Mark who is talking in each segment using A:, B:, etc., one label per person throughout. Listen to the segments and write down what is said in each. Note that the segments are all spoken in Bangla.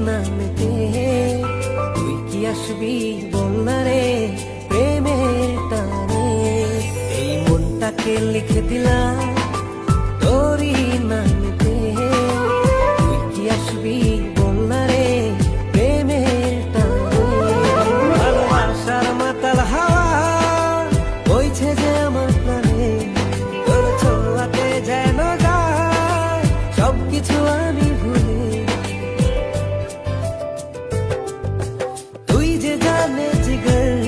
A: নামেতে তুই কি আসবি বল না রে প্রেমের টানে। এই মনটাকে লিখে দিলাম তোরই নামেতে তুই কি আসবি বল না রে প্রেমের টানে। ভালোবাসার মাতাল হাওয়া বইছে যে আমার প্রাণে, তোর ছোঁয়াতে যেন যায় সবকিছু আমি ভুলে। তুই যে জানে জিগর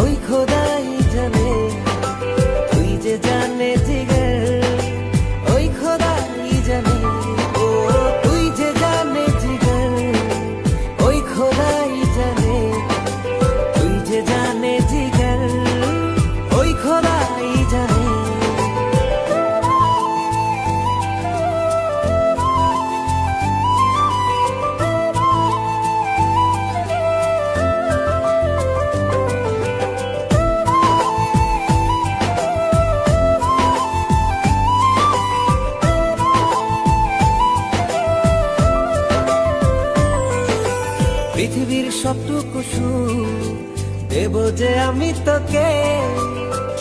A: ওই খোদাই জানে, তুই যে জানে জিগর ওই খোদাই জানে। ও তুই যে জানে জিগর ওই খোদাই জানে, তুই যে জানে জিগর ওই খোদাই জানে। পৃথিবীর সবটুকু সুখ দেব যে আমি তোকে,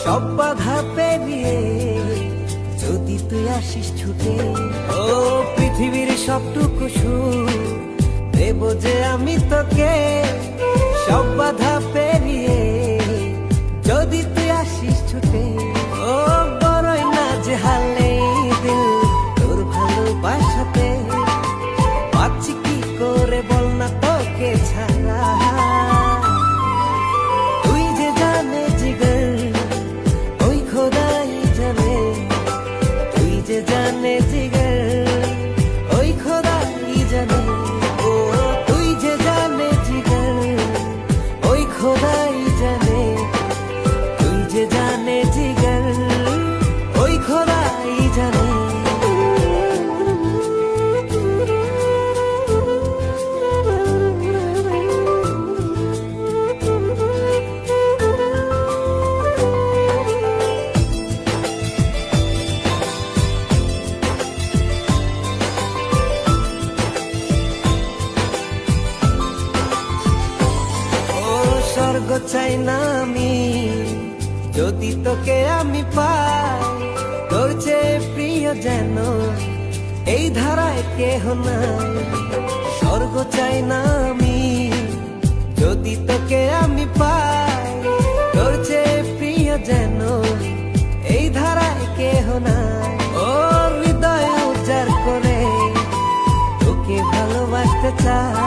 A: সব বাধা পেরিয়ে যদি তুই আসিস ছুটে। ও পৃথিবীর সবটুকু সুখ দেব যে আমি তোকে, সব বাধা পেরিয়ে যদি তুই আসিস ছুটে। ও বড়ই না যে হালে দিল তোর ভালোবাসাতে, পাচ্ছি কি করে বল না তোকে ছাড়া। তুই যে জানে জিগর ওই খোদাই জানে, তুই যে জানে জিগর ওই খোদাই জানে। ও তুই যে জানে জিগর ওই খোদাই জানে, তুই যে জানে জিগর ওই খোদাই জানে। স্বর্গ চাই না আমি যদি তোকে আমি পাই, তোর চেয়ে প্রিয় যেন এই ধারায় কেহ নাই। স্বর্গ চাই না আমি যদি তোকে আমি পাই, তোর চেয়ে প্রিয় যেন এই ধারায় কেহ নাই। ও হৃদয় উজাড় করে তোকে ভালোবাসতে চাই।